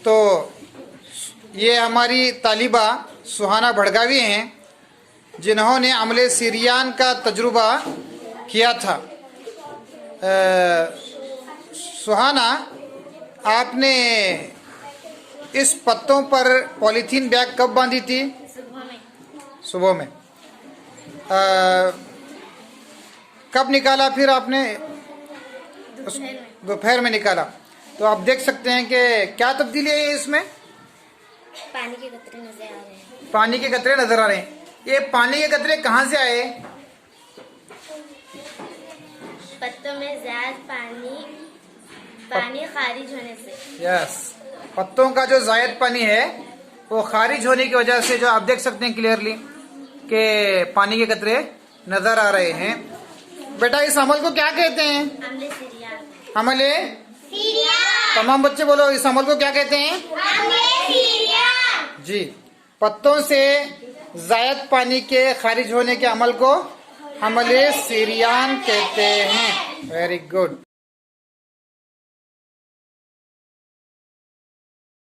तो ये हमारी तालिबा सुहाना भड़गावी हैं, जिन्होंने अमले सीरियान का तजुर्बा किया था। सुहाना, आपने इस पत्तों पर पॉलीथीन बैग कब बांधी थी? सुबह में। कब निकाला फिर आपने? दोपहर में निकाला। तो आप देख सकते हैं कि क्या तब्दीली है इसमें? पानी के कतरे नजर आ रहे हैं। पानी के कतरे नजर आ रहे हैं। ये पानी के कतरे कहाँ से आए? पत्तों में ज़्यादा पानी खारिज होने से। यस, पत्तों का जो जायद पानी है वो खारिज होने की वजह से, जो आप देख सकते हैं क्लियरली कि पानी के कतरे नजर आ रहे हैं। बेटा, इस अमल को क्या कहते हैं? अमले सीरियान। अमले सीरियान। तमाम बच्चे बोलो, इस अमल को क्या कहते हैं? अमले सीरियान। जी, पत्तों से जायद पानी के खारिज होने के अमल को अमले सीरियान कहते हैं। Very good.